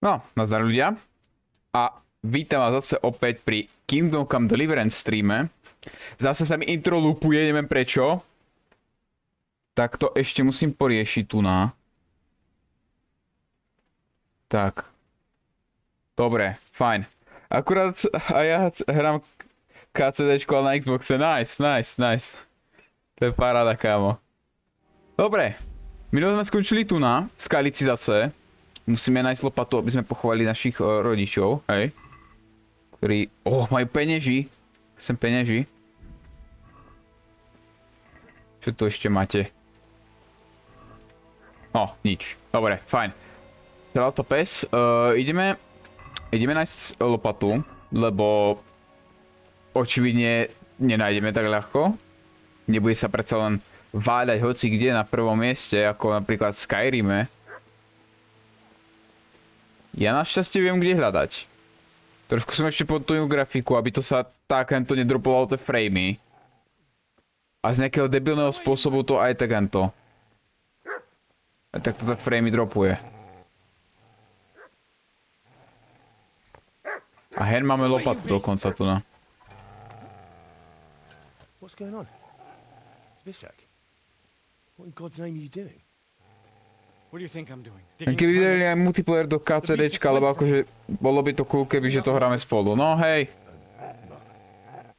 No, nazdar ľudia. A vítam vás zase opäť pri Kingdom Come Deliverance streame. Zase sa mi intro loopuje, neviem prečo. Tak to ešte musím poriešiť tu na. Tak. Dobre, fajn. Akurát a ja hrám KCDčko na Xboxe, nice. To je paráda, kámo. Dobre. Minulé sme skončili tu na, v Skalici zase. Musíme nájsť lopatu, aby sme pochovali našich rodičov, hej. Ktorí, majú penieži. Sem penieži. Čo tu ešte máte? Nič. Dobre, fajn. Celá to pes. Ideme nájsť lopatu, lebo očividne nenájdeme tak ľahko. Nebude sa predsa len váľať hoci kde na prvom mieste, ako napríklad v Skyrime. Ja našťastie viem, kde hľadať. Trošku som ešte podtujú grafiku, aby to sa takento nedropovalo tie framey. A z nejakého debilného spôsobu to aj takento. A tak to tie framey dropuje. A hen máme lopatu dokonca tu na. What's going on? Zbyszek, what in God's name are you doing? What do you think I'm doing? Keby videli aj multiplayer do KCDčka, lebo akože bolo by to cool, keby že to hráme spolu. No hej.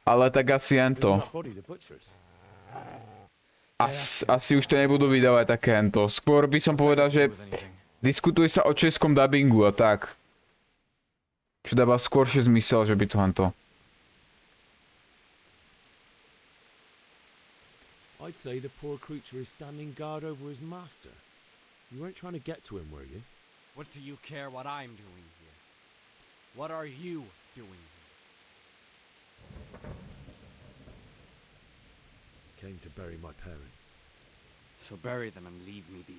Ale tak asi ento. Asi už to nebudú vydávať také ento. Skôr by som povedal, že diskutuje sa o českom dubbingu a tak. Čo dáva skôršie zmysel, že by to hento. I'd say the poor creature is standing guard over his master. You weren't trying to get to him, were you? What do you care what I'm doing here? What are you doing here? Came to bury my parents. So bury them and leave me be.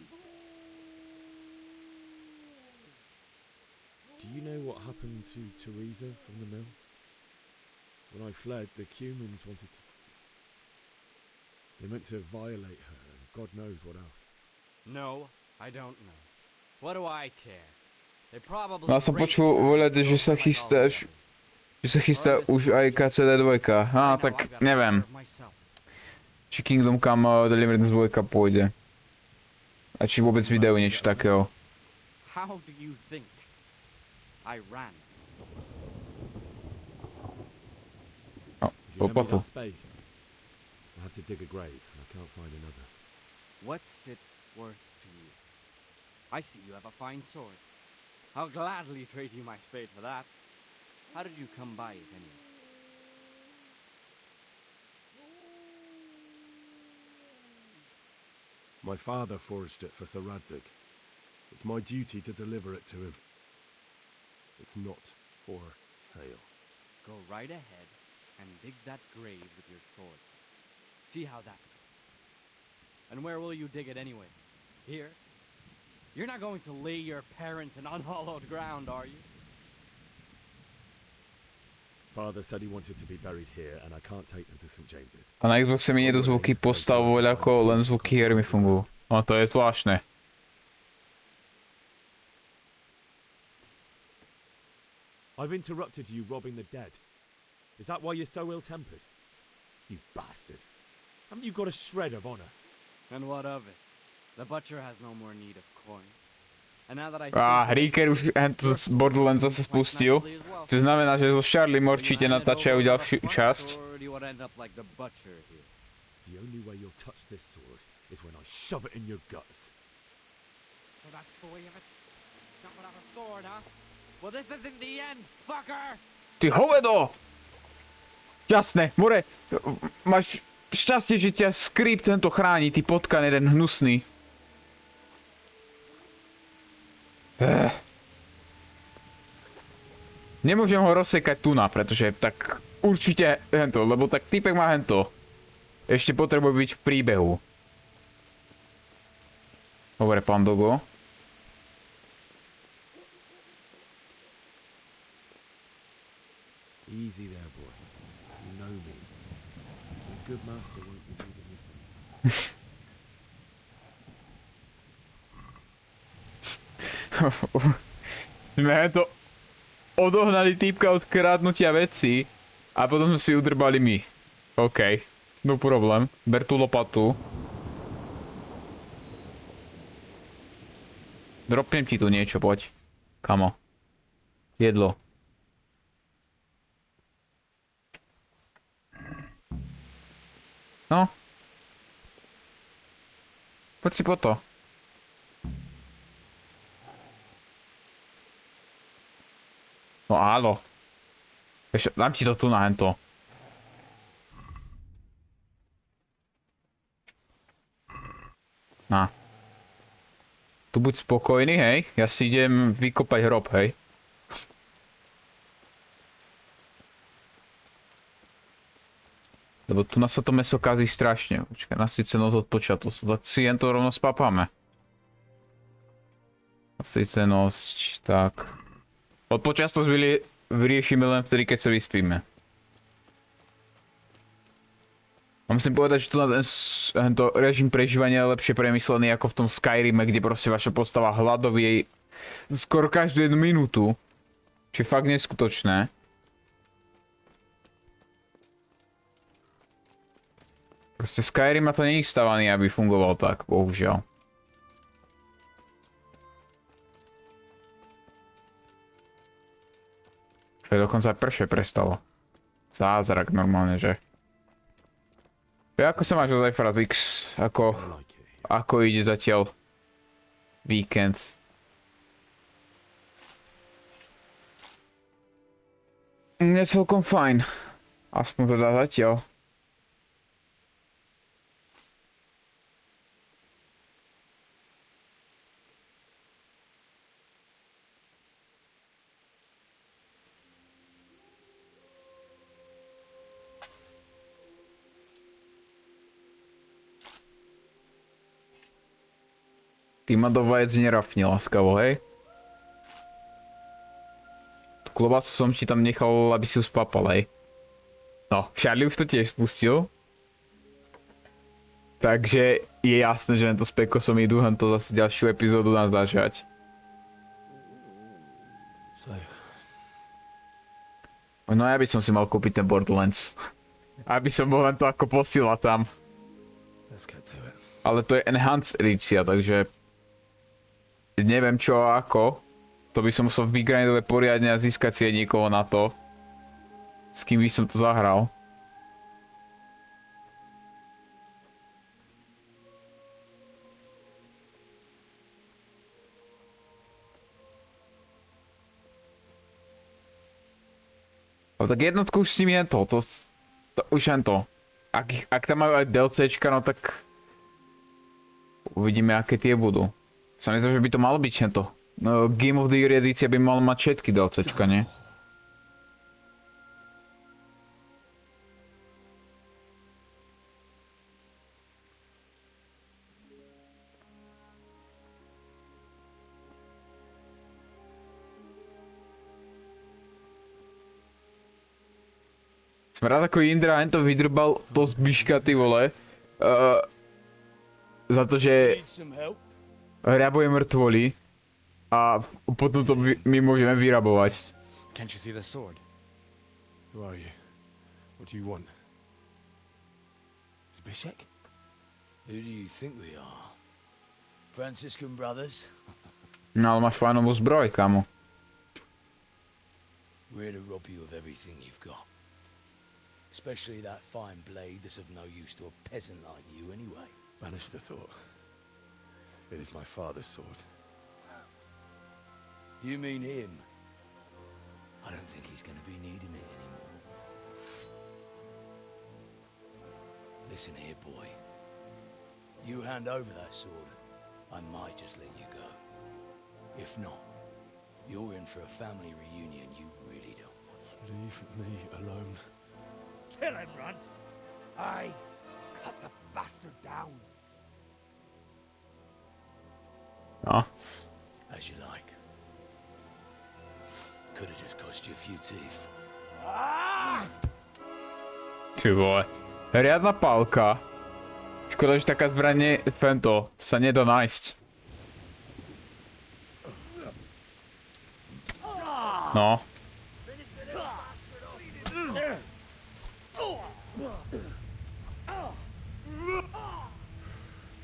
Do you know what happened to Teresa from the mill? When I fled, the humans wanted to... They meant to violate her, and God knows what else. No, I don't know. What do I care? They probably... No, som počul voľať, že sa chystá už aj KCD 2. Tak neviem. Či Kingdom Come Deliverance 2 pôjde. A či vôbec vydajú niečo takého. How do you think I ran? Lopatu. I have to dig a grave, and I can't find another. What's it worth to you? I see you have a fine sword. I'll gladly trade you my spade for that. How did you come by it anyway? My father forged it for Sir Radzig. It's my duty to deliver it to him. It's not for sale. Go right ahead and dig that grave with your sword. See how that goes. And where will you dig it anyway? Here? You're not going to lay your parents in unhallowed ground, are you? Father said he wanted to be buried here, and I can't take them to St. James's. A na Xboxe mi nedú zvuky postav voľako, len zvuky hier mi fungujú. No to je zvláštne. I've interrupted you robbing the dead. Is that why you're so ill-tempered? You bastard. Haven't you got a shred of honor? And what of it? The butcher has no more need of coin. And now that I Hríker už hento z Borderlands zase spustil. Čo znamená, že so Charlie určite natáčajú ďalšiu časť. You would end up like the butcher here. The only way you'll touch this sword is when I shove it in your guts. So that's the way of it? Not without a sword, huh? Well, this isn't the end, fucker! Ty hovedo! Jasné, more, máš šťastie, že ťa skript tento chráni, ty potkan jeden hnusný. Nemôžem ho rozsekať tuna, pretože tak určite hento, lebo tak týpek má hento. Ešte potrebuje byť v príbehu. Dobre, pán Dogo. Easy there, boy. You know me. A good master won't be doing this. sme to odohnali týpka od krádnutia vecí a potom sme si udrbali my. OK, no problém. Ber tú lopatu. Dropnem ti tu niečo, poď. Kamo. Jedlo. No. Poď si po to. No áno. Ešte, dám ti to tu na hento. Na. Tu buď spokojný, hej. Ja si idem vykopať hrob, hej. Lebo tu nás sa to meso kazí strašne. Počkaj, nasycenosť od počiatku. Tak si jen to rovno spapáme. Nasycenosť, tak. Od počiatku vyriešime len vtedy, keď sa vyspíme. A musím povedať, že tu na tento režim prežívania je lepšie premyslený ako v tom Skyrime, kde proste vaša postava hladovie skoro každú 1 minútu. Čiže fakt neskutočné. Proste Skyrim na to nie je stavaný, aby fungoval tak, bohužiaľ. Čo je dokonca aj pršie prestalo. Zázrak normálne, že? Ako sa máš ozaj Fraz X? Ako ide zatiaľ víkend? Mne celkom fajn. Aspoň teda zatiaľ. Ty ma do vajec nerafni láskavo, hej? Tú klobasu som ti tam nechal, aby si ju spapal, hej? No, Charlie už to tiež spustil. Takže je jasné, že to s Pekosom idú to zase ďalšiu epizódu nazdržať. No ja by som si mal kúpiť ten Borderlands. Aby som bol len to ako posila tam. Ale to je Enhanced edícia, takže... Neviem čo a ako. To by som musel vygrindovať poriadne a získať si niekoho na to. S kým by som to zahral. Ale tak jednotku už s nimi je to už jen to. Ak tam majú aj DLCčka, no tak... Uvidíme aké tie budú. Sa mi zdá, že by to malo byť to. No, Game of the Year edícia by mala mať všetky DLCčka, nie? Som rád ako Indra to vydrbal to zbyška, ty vole. Za to, že... Rabuje mŕtvoly a potom to my môžeme vyrabovať. Can't you see the sword? Who are you? What do you want? Zbyszek? Who do you think we are? Franciscan brothers? No ale máš fajnovú zbroj, kamo. We're to rob you of everything you've got. Especially that fine blade that's of no use to a peasant like you anyway. Banish the thought. It is my father's sword. You mean him? I don't think he's going to be needing it anymore. Listen here, boy. You hand over that sword, I might just let you go. If not, you're in for a family reunion you really don't want. Leave me alone. Kill him, Runt! Aye, cut the bastard down. No. As you like. Could have just cost you a few teeth. Ty vole. Riadna pálka. Škoda, že taká zbraň sa nedá nájsť. No.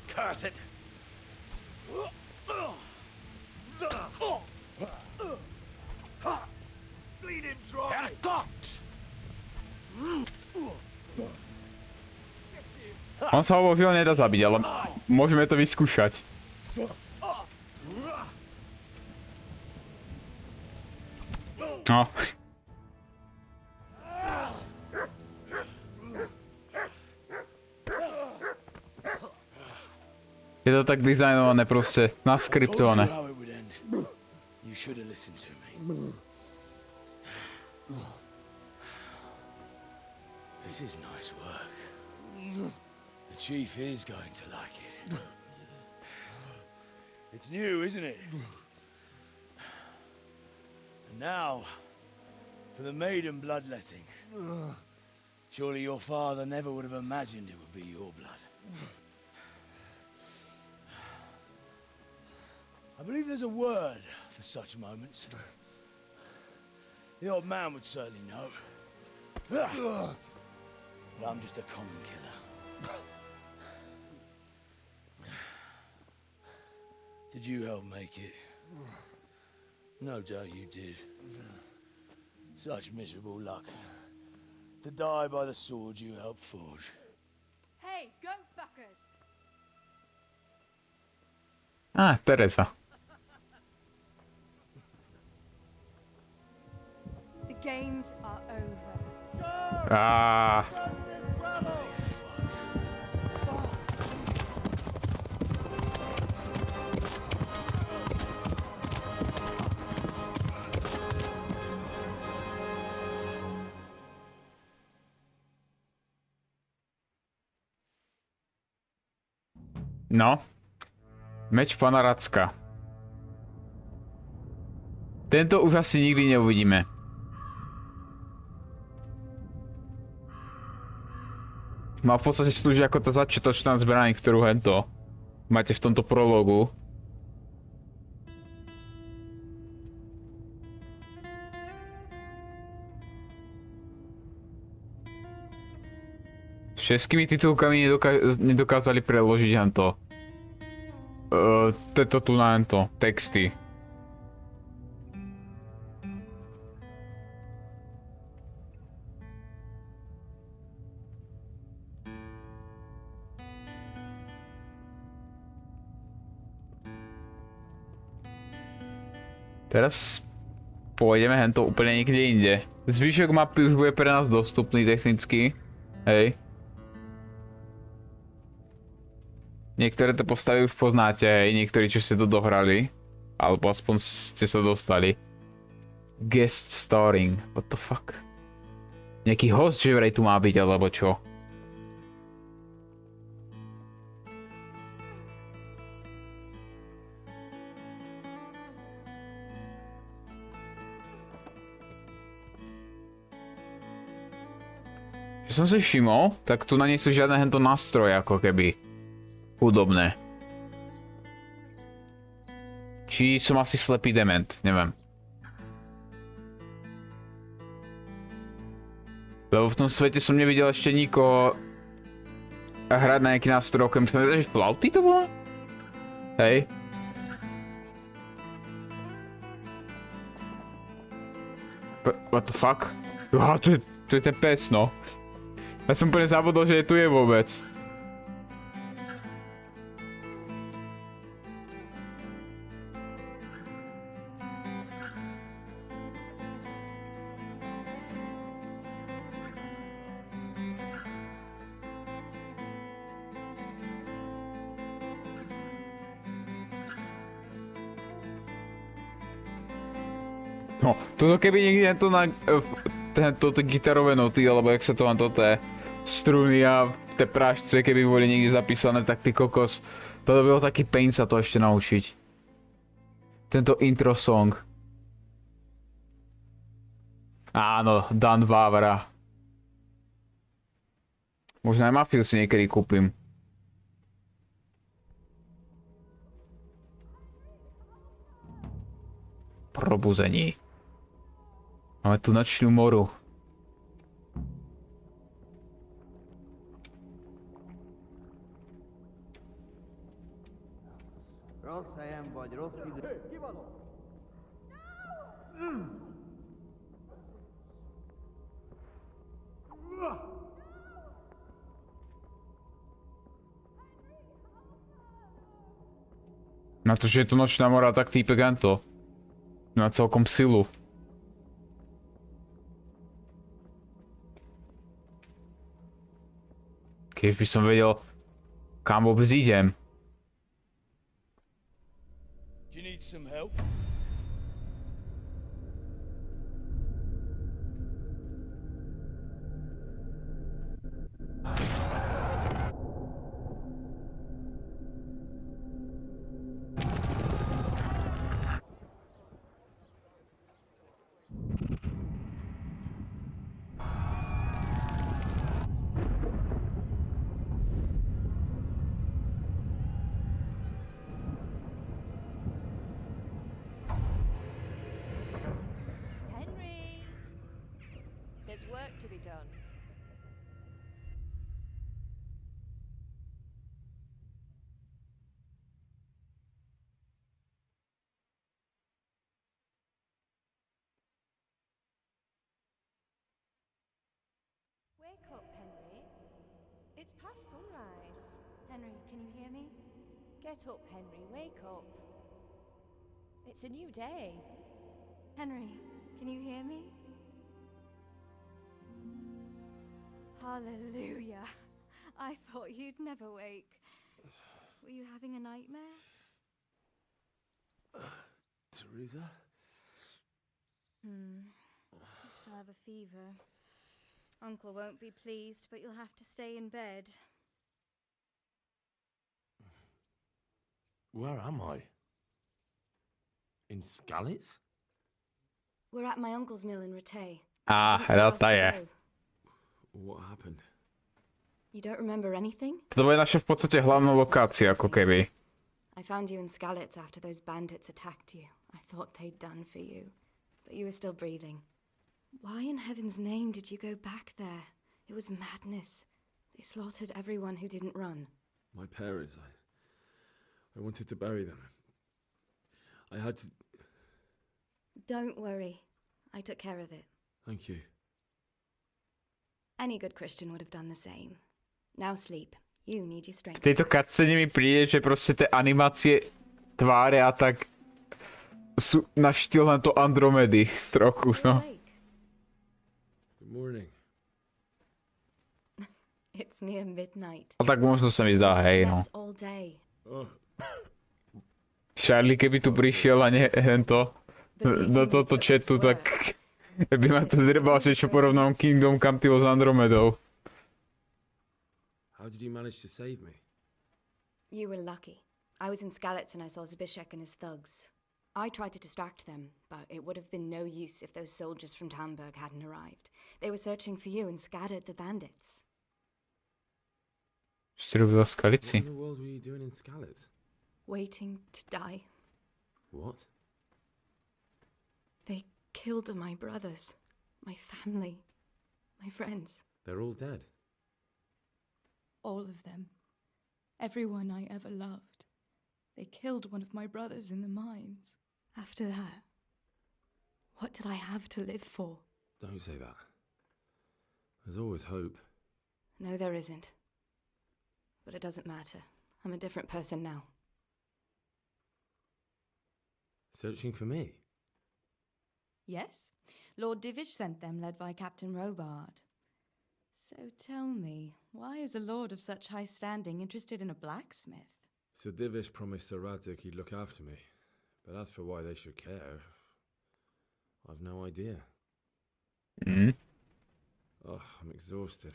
Curse it! Bleed him dry! On sa vo chvíľu nedá zabiť, ale môžeme to vyskúšať. No. Je to tak dizajnované proste, naskriptované. You should have listened to me. This is nice work. The chief is going to like it. It's new, isn't it? And now, for the maiden bloodletting. Surely your father never would have imagined it would be your blood. I believe there's a word for such moments. The old man would certainly know. But I'm just a common killer. Did you help make it? No doubt you did. Such miserable luck. To die by the sword you helped forge. Hey, go fuckers! Teresa. The games are over. No. Meč pana Racka. Tento už asi nikdy neuvidíme. Má v podstate slúži ako tá začiatočná zbraň, ktorú hento máte v tomto prologu. Všetkými titulkami nedokázali preložiť hento. Toto tu na hento, texty. Teraz pôjdeme hento úplne niekde inde. Zvyšok mapy už bude pre nás dostupný technicky. Hej. Niektoré to postavy už poznáte, hej. Niektorí, čo ste to dohrali. Alebo aspoň ste sa dostali. Guest starring. What the fuck? Nejaký host, že vraj tu má byť, alebo čo? Čo som si všimol, tak tu na nie sú žiadne hento nástroje ako keby hudobné. Či som asi slepý dement, neviem. Lebo v tom svete som nevidel ešte nikoho hrať na nejaký nástroj, okrem som vedel, že flauty to bolo? Hej. What the fuck? To je ten pes, no. Ja som úplne zabudol, že tu je vôbec. No, toto keby niekde to na toto gitarové noty, alebo jak sa to len toto je, struny a tie prášce, keby boli niekde zapísané, tak ty kokos. Toto bylo taký pain sa to ešte naučiť. Tento intro song. Áno, Dan Vávra. Možno aj Mafiu si niekedy kúpim. Probuzení. Máme tu nočnú moru. Rossz helyen vagy, rossz idő. Na to, že je tu nočná mora, tak týpek Anto. Má celkom silu. Keď by som vedel, kam vôbec idem. Do you need some help? Henry! There's work to be done. Wake up, Henry. It's past sunrise. Henry, can you hear me? Get up, Henry. Wake up. It's a new day. Henry, can you hear me? Hallelujah. I thought you'd never wake. Were you having a nightmare? Teresa? You still have a fever. Uncle won't be pleased, but you'll have to stay in bed. Where am I? In Skalici? We're at my uncle's mill in Ratay. Rata je. What happened? You don't remember anything? To je naša v podstate hlavná lokácia, ako keby. I found you in Skalici after those bandits attacked you. I thought they'd done for you, but you were still breathing. Why in heaven's name did you go back there? It was madness. They slaughtered everyone who didn't run. My parents, I wanted to bury them. I had to... Don't worry. I took care of it. Thank you. Any good Christian would have done the same. Now sleep. You need your V strength. tejto cutscene mi príde, že proste tie animácie tváre a tak sú na štýl na to Andromedy trochu, no. Good morning. It's near midnight. A tak možno sa mi zdá, hej, no. Slept all day. Oh, Charlie, keby tu prišiel a nie hento do tohto chatu, tak by ma to zdrbal, že čo porovnám Kingdom Come Tyho s Andromedou. how did you manage to save me? You were lucky. I was in Skalitz and I saw Zbyszek and his thugs. I tried to distract them, but it would have been no use if those soldiers from Tamburg hadn't arrived. They were searching for you and scattered the bandits. Čo si robila v What Skalici? in the world were you doing in Skalitz? Waiting to die. What? They killed my brothers, my family, my friends. They're all dead. All of them. Everyone I ever loved. They killed one of my brothers in the mines. After that, what did I have to live for? Don't say that. There's always hope. No, there isn't. But it doesn't matter. I'm a different person now. Searching for me? Yes, Lord Divish sent them, led by Captain Robard. So tell me, why is a lord of such high standing interested in a blacksmith? Sir Divish promised Sir Radzik he'd look after me. But as for why they should care, I've no idea. Mhm. Oh, I'm exhausted.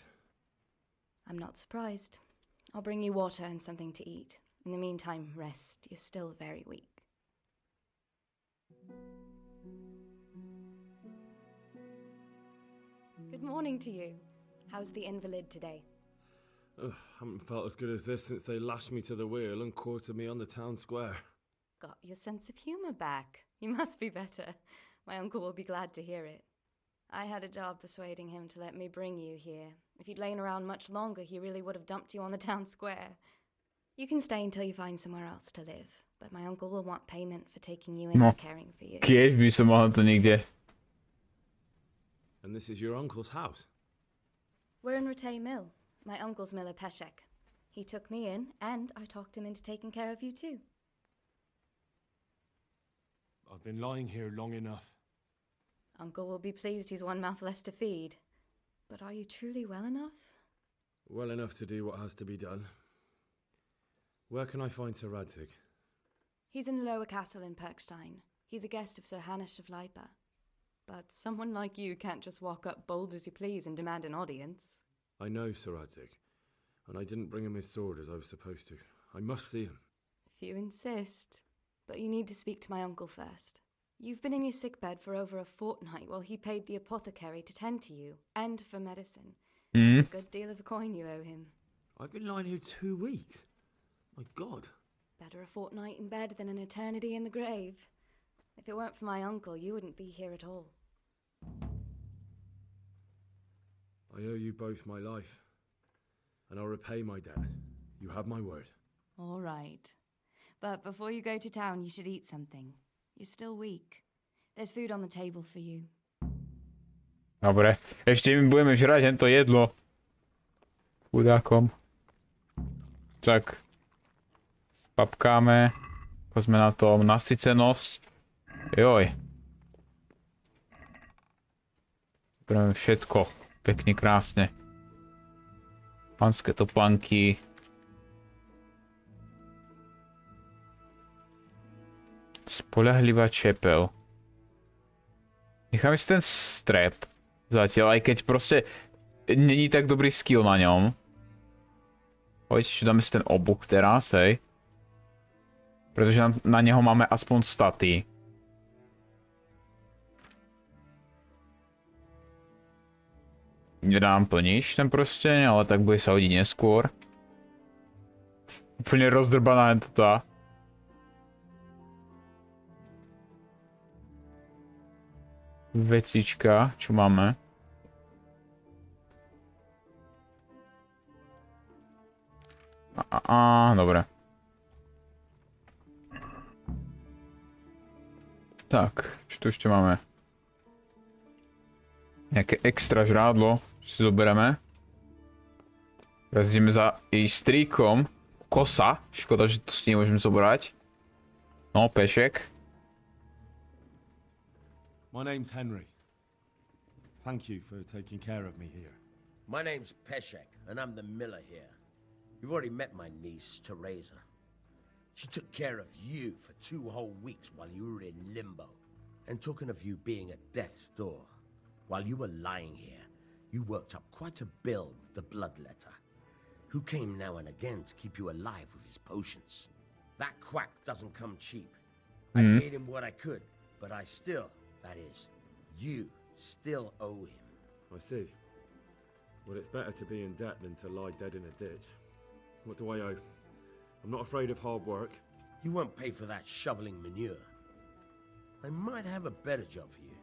I'm not surprised. I'll bring you water and something to eat. In the meantime, rest. You're still very weak. Good morning to you. How's the invalid today? Ugh, haven't felt as good as this since they lashed me to the wheel and quartered me on the town square. Got your sense of humor back. You must be better. My uncle will be glad to hear it. I had a job persuading him to let me bring you here. If you'd lain around much longer, he really would have dumped you on the town square. You can stay until you find somewhere else to live, but my uncle will want payment for taking you in No. and caring for you. Keď by som mohol to niekde. And this is your uncle's house? We're in Ratay Mill. My uncle's miller Peshek. He took me in, and I talked him into taking care of you too. I've been lying here long enough. Uncle will be pleased he's one mouth less to feed. But are you truly well enough? Well enough to do what has to be done. Where can I find Sir Radtig? He's in the lower castle in Perkstein. He's a guest of Sir Hanush of Leipa. But someone like you can't just walk up bold as you please and demand an audience. I know Sir Radtig, and I didn't bring him his sword as I was supposed to. I must see him. If you insist. But you need to speak to my uncle first. You've been in your sickbed for over a fortnight while he paid the apothecary to tend to you, and for medicine. It's a good deal of a coin you owe him. I've been lying here 2 weeks. My God. Better a fortnight in bed than an eternity in the grave. If it weren't for my uncle, you wouldn't be here at all. I owe you both my life, and I'll repay my debt. You have my word. All right. But before you go to town, you should eat something. You're still weak. There's food on the table for you. Dobre. Ešte my budeme žrať hento jedlo. Chudákom. Tak. Spapkáme. Ako sme na tom. Nasycenosť. Joj. Bereme všetko. Pekne, krásne. Panské topánky. Spoľahlivá čepel. Necháme si ten strap zatiaľ, aj keď proste není tak dobrý skill na ňom. Poďte, že dáme si ten obuch teraz, hej. Pretože na neho máme aspoň staty. Nedám to nič, ten proste, ale tak bude sa hodiť neskôr. Úplne rozdrbaná je to tá. Vecička, čo máme? Dobre. Tak, čo tu ešte máme? Nejaké extra žrádlo, čo si zoberieme. Teraz ideme za jej strýkom. Kosa, škoda, že to si nemôžeme zobrať. No, pešek. My name's Henry. Thank you for taking care of me here. My name's Peshek, and I'm the miller here. You've already met my niece, Teresa. She took care of you for 2 whole weeks while you were in limbo. And talking of you being at death's door, while you were lying here, you worked up quite a bill with the bloodletter, who came now and again to keep you alive with his potions. That quack doesn't come cheap. I paid him what I could, but I still... That is, you still owe him. I see. Well, it's better to be in debt than to lie dead in a ditch. What do I owe? I'm not afraid of hard work. You won't pay for that shoveling manure. I might have a better job for you.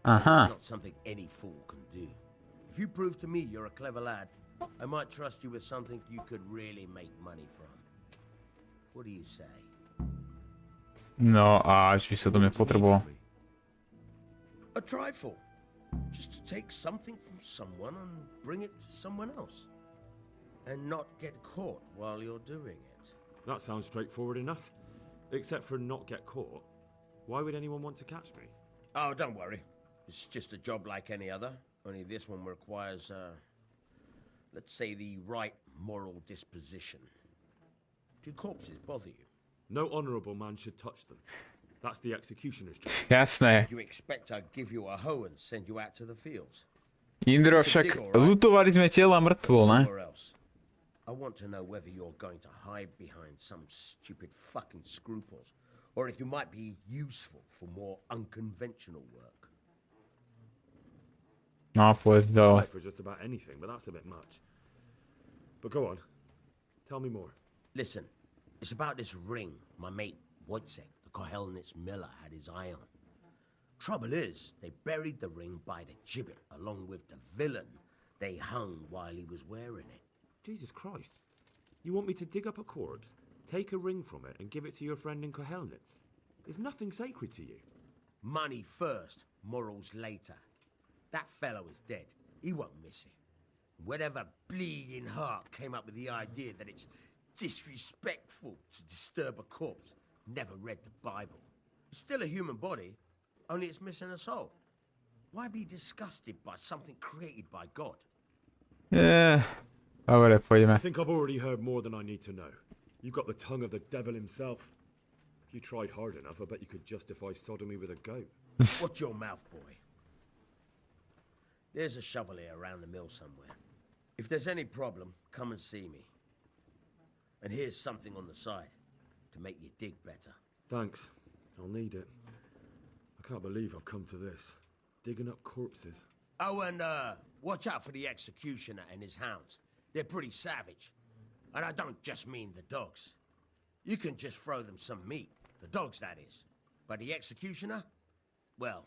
It's not something any fool can do. If you prove to me you're a clever lad, I might trust you with something you could really make money from. What do you say? No a či sa to nepotreboval. A trifle. Just to take something from someone and bring it to someone else. And not get caught while you're doing it. That sounds straightforward enough. Except for not get caught. Why would anyone want to catch me? Oh, don't worry. It's just a job like any other. Only this one requires, let's say, the right moral disposition. Do corpses bother you? No honourable man should touch them. That's the executioner's job. Jasné. You expect I'd give you a hoe and send you out to the fields? Indro, však lutovali sme tela mŕtvo, ne? Somewhere else. I want to know whether you're going to hide behind some stupid fucking scruples, or if you might be useful for more unconventional work. No, povedz ďalej. For just about anything, but that's a bit much. But go on. Tell me more. Listen, it's about this ring my mate Wojciech, the Kohelnitz miller, had his eye on. Trouble is, they buried the ring by the gibbet along with the villain they hung while he was wearing it. Jesus Christ. You want me to dig up a corpse, take a ring from it, and give it to your friend in Kohelnitz? Is nothing sacred to you? Money first, morals later. That fellow is dead. He won't miss it. Whatever bleeding heart came up with the idea that it's disrespectful to disturb a corpse never read the Bible. It's still a human body, only it's missing a soul. Why be disgusted by something created by God? Dobre, poďme. I think I've already heard more than I need to know. You've got the tongue of the devil himself. If you tried hard enough, I bet you could justify sodomy with a goat. Watch your mouth, boy. There's a shovel here around the mill somewhere. If there's any problem, come and see me. And here's something on the side to make you dig better. Thanks. I'll need it. I can't believe I've come to this. Digging up corpses. Oh, and watch out for the executioner and his hounds. They're pretty savage. And I don't just mean the dogs. You can just throw them some meat. The dogs, that is. But the executioner? Well,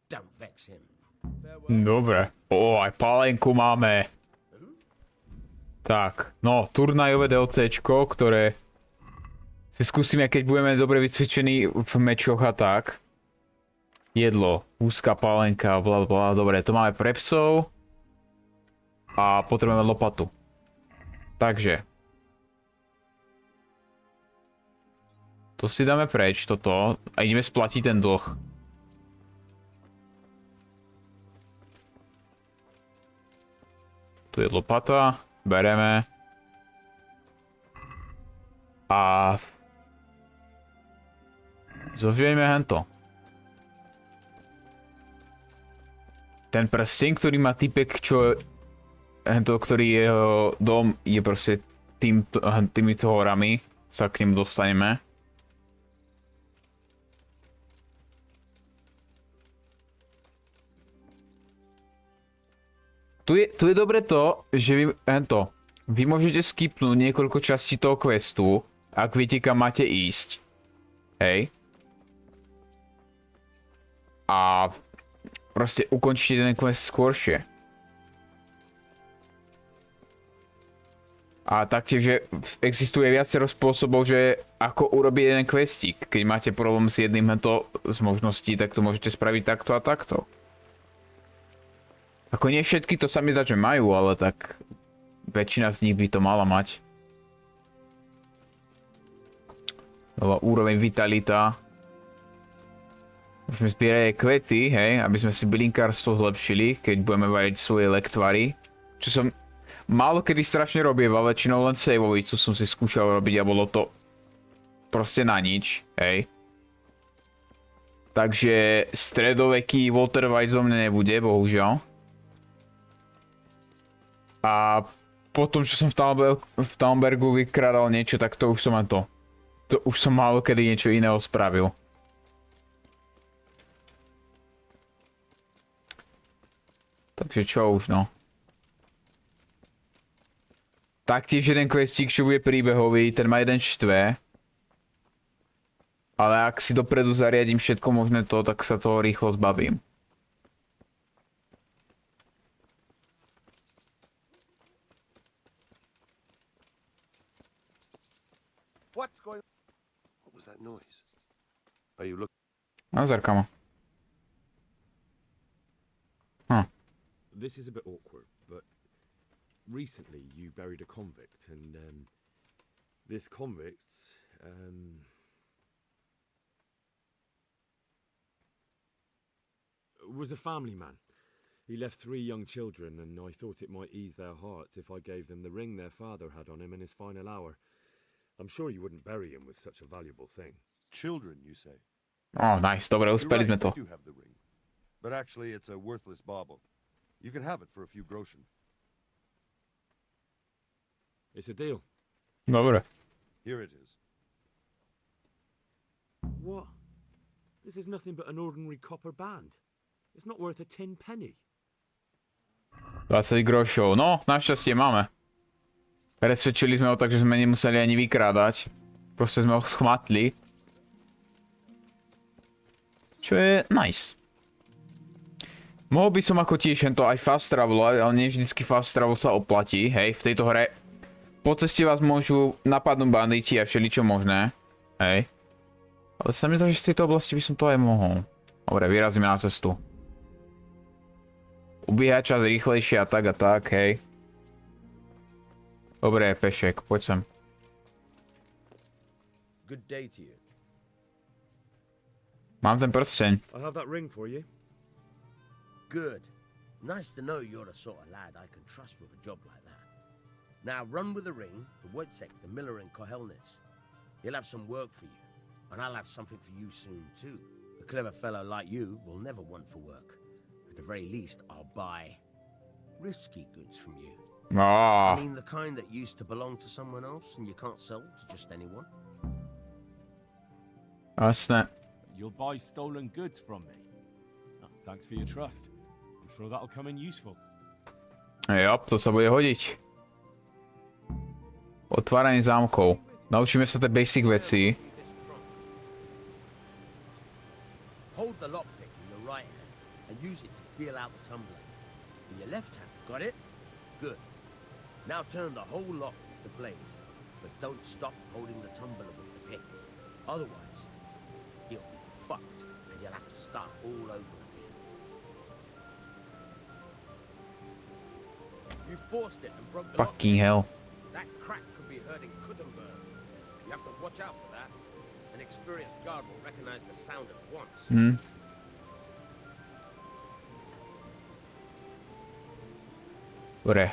don't vex him. Dobre. Aj pálenku máme. Tak, no, turnajové DLCčko, ktoré si skúsime, keď budeme dobre vycvičení v mečoch a tak. Jedlo, úzka pálenka, blablabla. Dobre, to máme pre psov. A potrebujeme lopatu. Takže. To si dáme preč, toto. A ideme splatiť ten dlh. Tu je lopata. Bereme. A zožijeme hento. Ten prsteň, ktorý má typek, čo hento, ktorý jeho dom je proste týmito horami, sa k nim dostaneme. Tu je dobre to, že vy môžete skipnúť niekoľko častí toho questu, ak viete, kam máte ísť. Hej. A proste ukončíte ten quest skôršie. A taktiež, že existuje viacero spôsobov, že ako urobiť jeden questík. Keď máte problém s jedným z možností, tak to môžete spraviť takto a takto. Ako nie všetky to sa mi zdá, že majú, ale tak väčšina z nich by to mala mať. Nová úroveň vitalita. Môžeme zbierať aj kvety, hej, aby sme si bylinkárstvo zlepšili, keď budeme variť svoje lektvary. Čo som málo kedy strašne robieval, väčšinou len saveovicu som si skúšal robiť a bolo to proste na nič, hej. Takže stredoveký Walter White zo mne nebude, bohužiaľ. A potom, čo som v Talmbergu vykrádal niečo, tak to už som to už som málo kedy niečo iného spravil. Takže čo už, no. Taktiež jeden questík, čo bude príbehový, ten ma jeden štve. Ale ak si dopredu zariadím všetko možné to, tak sa toho rýchlo zbavím. What's going on? What was that noise? Are you looking? Nazar, kamo. Huh. This is a bit awkward, but recently you buried a convict, and this convict was a family man. He left 3 young children, and I thought it might ease their hearts if I gave them the ring their father had on him in his final hour. I'm sure you wouldn't bury him with such a valuable thing. Children, you say? Oh, nice. Dobre, uspeli sme to. I do have the ring, but actually it's a worthless bauble. You can have it for a few groschen. It's a deal. Dobre. Here it is. What? This is nothing but an ordinary copper band. It's not worth a 10 penny. 20 grošov. No, našťastie máme. Presvedčili sme ho tak, že sme nemuseli ani vykrádať. Proste sme ho schmatli. Čo je nice. Mohol by som ako tiež to aj fast travel, ale nie vždycky fast travel sa oplatí, hej, v tejto hre. Po ceste vás môžu napadnúť banditi a všeličo možné, hej. Ale sa mi zdá, že z tejto oblasti by som to aj mohol. Dobre, vyrazíme na cestu. Ubíha čas rýchlejšie a tak, hej. Dobre, pešek, poď sem. Good day to you. Mám ten prsteň. I have that ring for you. Good. Nice to know you're the sort of lad I can trust with a job like that. Now run with the ring to Wojciech, the miller in Kohelnitz. He'll have some work for you, and I'll have something for you soon too. A clever fellow like you will never want for work. At the very least, I'll buy risky goods from you. I mean the kind that used to belong to someone else and you can't sell to just anyone. Jasné. You'll buy stolen goods from me. Oh, thanks for your trust. I'm sure that'll come in useful. Jop, to sa bude hodiť. Otváranie zámkov. Naučíme sa tie basic veci. Hold the lockpick in your right hand and use it to feel out the tumbler. In your left hand, got it? Good. Now turn the whole lock with the blade, but don't stop holding the tumbler with the pick. Otherwise, you'll be fucked and you'll have to start all over again. You forced it and broke the lock. Fucking hell. That crack could be hurting Kuttenberg. You have to watch out for that. An experienced guard will recognize the sound at once. Dobre.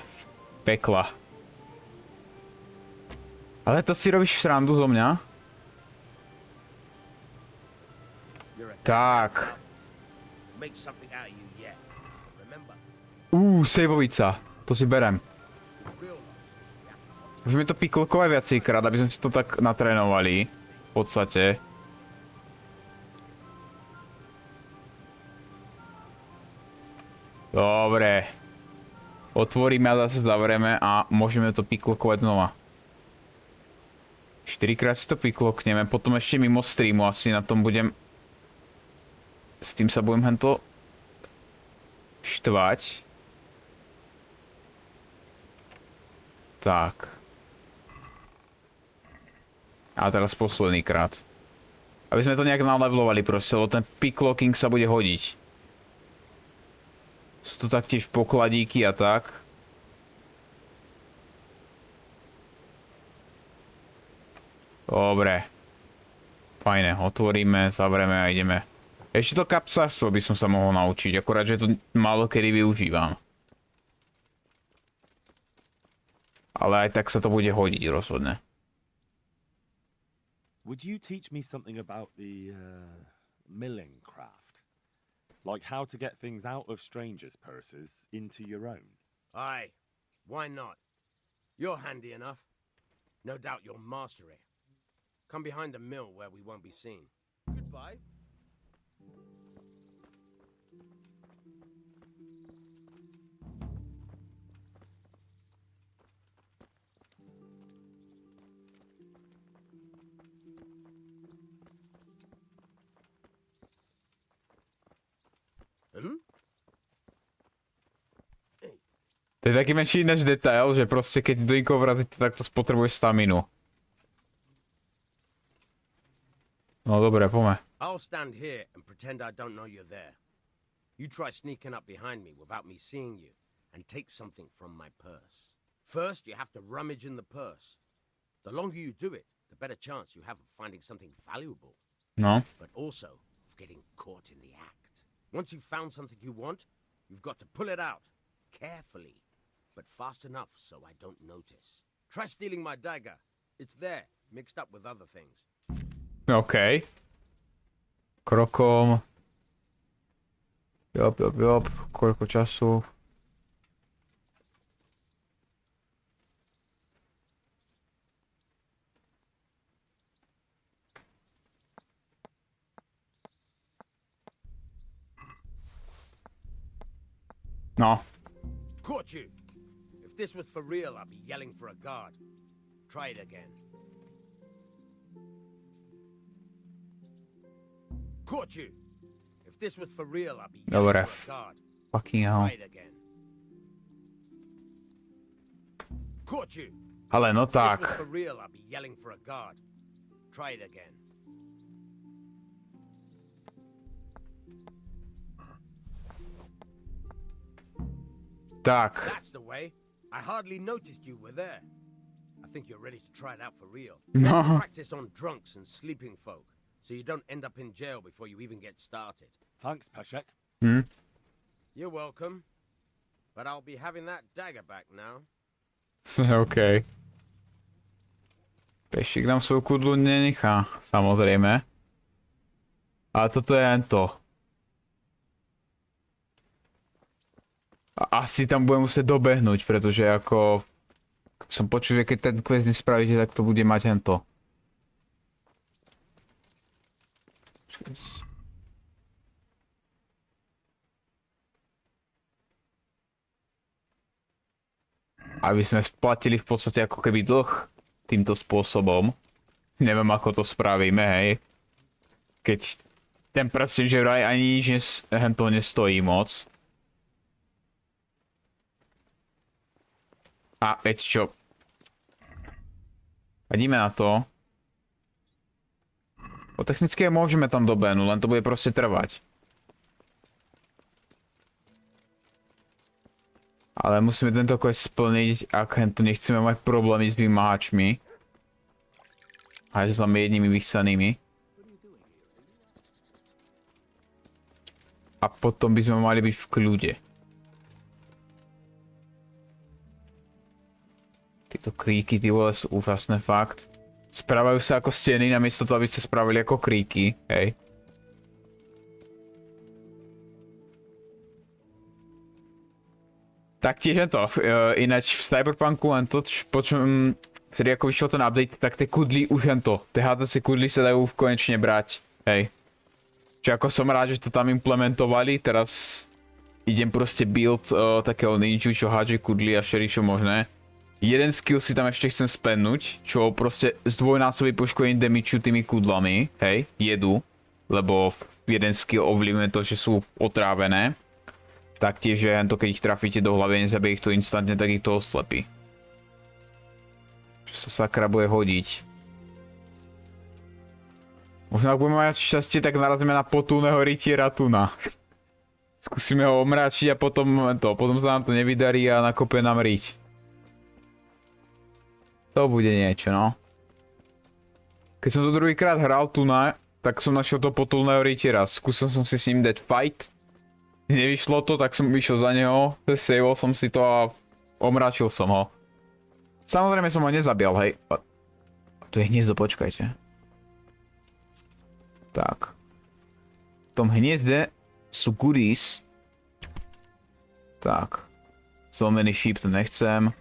Pekla. Ale to si robíš srandu zo mňa? Tak. Sejvovica. To si berem. Už mi to piklo aj viacejkrát, aby sme si to tak natrénovali. V podstate. Dobre. Otvoríme a zase zavrieme a môžeme to piklokovať znova. 4-krát si to piklokneme, potom ešte mimo streamu asi na tom budem... S tým sa budem hento... štvať. Tak. A teraz posledný krát. Aby sme to nejak nalevlovali proste, lebo ten picklocking sa bude hodiť. Sú tu taktiež pokladíky a tak. Dobre. Fajne, otvoríme, zavrieme a ideme. Ešte to kapsárstvo by som sa mohol naučiť, akorát, že to málo kedy využívam. Ale aj tak sa to bude hodiť rozhodne. Would you teach me something about the milling craft? Like how to get things out of strangers' purses into your own? Aye, why not? You're handy enough. No doubt you'll master it. Come behind the mill where we won't be seen. Goodbye. To je taký menší než detail, že proste keď do nikoho vrazíte, tak to spotrebuje staminu. No dobre, poďme. I'll stand here and pretend I don't know you're there. You try sneaking up behind me without me seeing you and take something from my purse. First, you have to rummage in the purse. The longer you do it, the better chance you have of finding something valuable. No. But also of getting caught in the act. Once you've found something you want, you've got to pull it out. Carefully. But fast enough so I don't notice. Try stealing my dagger. It's there, mixed up with other things. OK. Krokom. Jop. Koľko času? No. Caught you! If this was for real, I'd be yelling for a guard. Try it again. Caught you! If this was for real, I'd be Dobre. yelling for a guard. Fucking hell. Try it again. Caught you. Ale no If this was tak. for real, I'd be yelling for a guard. Try it again. Tak. That's the way. I hardly noticed you were there. I think you're ready to try it out for real. No. Best to practice on drunks and sleeping folk, so you don't end up in jail before you even get started. Thanks, Peshek. Hm? You're welcome. But I'll be having that dagger back now. OK. Pešik nám svoju kudlu nenechá, samozrejme. Ale toto je len to. A asi tam budem musieť dobehnúť, pretože ako... Som počul, že keď ten quest nespravíte, tak to bude mať len to. Aby sme splatili v podstate ako keby dlh týmto spôsobom. Neviem, ako to spravíme, hej. Keď ten proste, že vraj ani nič to nestojí moc. A veď čo? Ideme na to. O technicky môžeme tam dobehnúť, len to bude proste trvať. Ale musíme tento quest splniť, ak to nechceme mať problémy s vymáhačmi. A s len jednými vychsanými. A potom by sme mali byť v kľude. Tieto kríky, ty vole, sú úžasné, fakt. Správajú sa ako steny, namiesto toho, aby ste spravili ako kríky, hej. Taktiež je to, ináč v Cyberpunku len to, počujem, vtedy ako vyšiel ten update, tak tie kudly už jen to. Tie HTC kudly sa dajú konečne brať, hej. Čiže ako som rád, že to tam implementovali, teraz idem proste build takého ninju, čo hádže kudly a všeličo možné. Jeden skill si tam ešte chcem spennúť, čo proste zdvojnásobí poškodenie damageu tými kudlami, hej, jedu. Lebo jeden skill ovlivňuje to, že sú otrávené. Taktiež, že to keď ich trafíte do hlavy, nezabije ich to instantne, tak ich to oslepí. Čo sa sakra bude hodiť. Možno ak budeme mať šťastie, tak narazíme na potulného rytiera tuna. Skúsime ho omráčiť a potom sa nám to nevydarí a nakope nám riť. To bude niečo, no. Keď som to druhýkrát hral tuna, tak som našiel to potulného rytiera. Skúsil som si s ním dať fight. Nevyšlo to, tak som vyšiel za neho, saveol som si to a omráčil som ho. Samozrejme som ho nezabíjal, hej. A tu je hniezdo, počkajte. Tak. V tom hniezde sú goodies. Tak. Zlomený šíp to nechcem.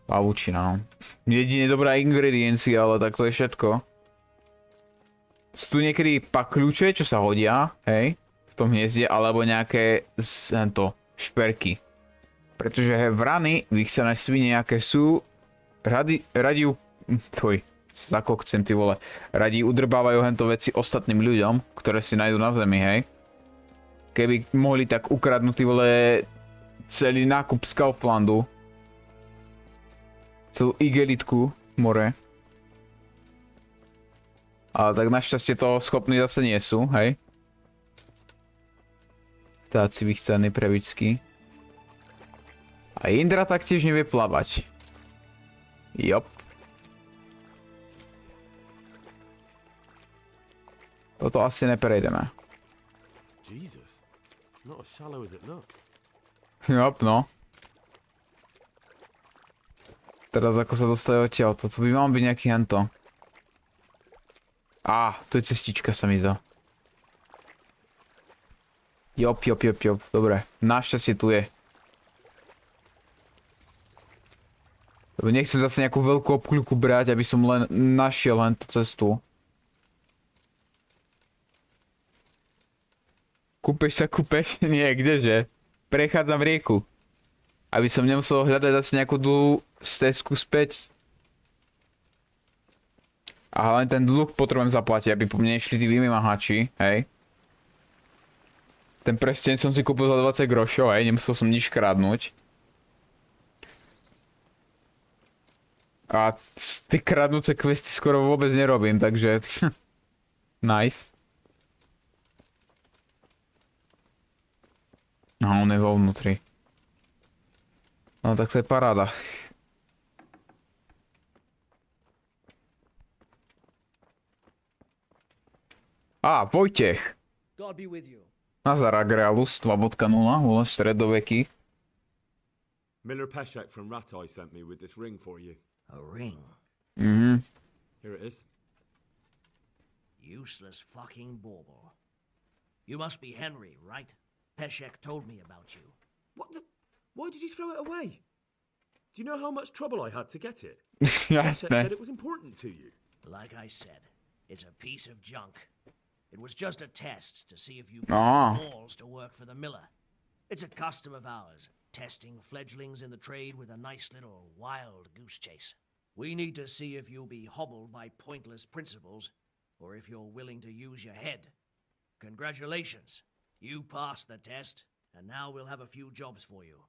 Pavučina, no. Jedine dobrá ingrediencia, ale tak to je všetko. Sú tu niekedy pak kľúče, čo sa hodia, hej. V tom hniezde, alebo nejaké šperky. Pretože vrany, vychcené svine nejaké sú, zakokcem ty vole, radi udrbávajú hento veci ostatným ľuďom, ktoré si nájdú na zemi, hej. Keby mohli tak ukradnúť ty vole celý nákup z Kauflandu, celú igelitku more. Ale tak našťastie toho schopní zase nie sú, hej. Táci vychcený previčský. A Indra taktiež nevie plávať. Jop. Toto asi neprejdeme. Jesus, not as shallow as it looks. Jop, no. Teraz ako sa dostali odtiaľ, to by mal byť nejaký hento. Á, tu je cestička sa mi zdá. Jop, dobre, našťastie tu je. Lebo nechcem zase nejakú veľkú obkľuku brať, aby som len našiel tú cestu. Kúpeš? Nie, kdeže? Prechádzam rieku. Aby som nemusel hľadať zase nejakú dlhú stezku späť. A hlavne ten dlh potrebujem zaplatiť, aby po mne išli tí vymáhači, hej. Ten prsteň som si kúpil za 20 grošov, hej, nemusel som nič kradnúť. A tie kradnúce questy skoro vôbec nerobím, takže... Nice. No, on je vo vnútri. No tak to je paráda. Á, Vojtech. God be with you. Nazar Agrealus 2.0, vole stredoveky. Miller Peshek from Ratai sent me with this ring for you. A ring? Mhm. Here it is. Useless fucking bauble. You must be Henry, right? Peshek told me about you. What the? Why did you throw it away? Do you know how much trouble I had to get it? Yes, Peshek said it was important to you. Like I said, it's a piece of junk. It was just a test to see if you Ah. have the balls to work for the miller. It's a custom of ours, testing fledglings in the trade with a nice little wild goose chase. We need to see if you'll be hobbled by pointless principles, or if you're willing to use your head. Congratulations. You passed the test, and now we'll have a few jobs for you.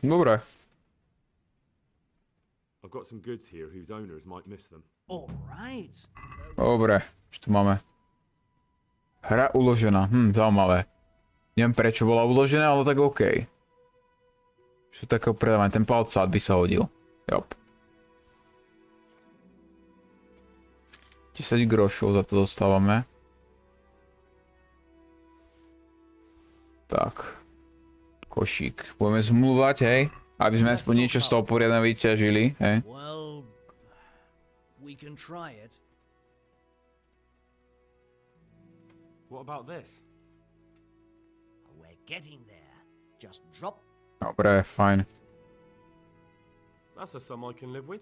Dobre. I've got some goods here whose owners might miss them. All right. Dobre, čo tu máme? Hra uložená, zaujímavé. Neviem prečo bola uložená, ale tak OK. Čo takého predávania, ten palcát by sa hodil. Jop. 10 grošov za to dostávame. Tak. Košík. Budeme zmluvať, hej? Aby sme aspoň niečo z toho poriadne vyťažili, hej? Well, we can try it. What about this? We're getting there. Just drop. Dobre, fajn. That's a sum I can live with.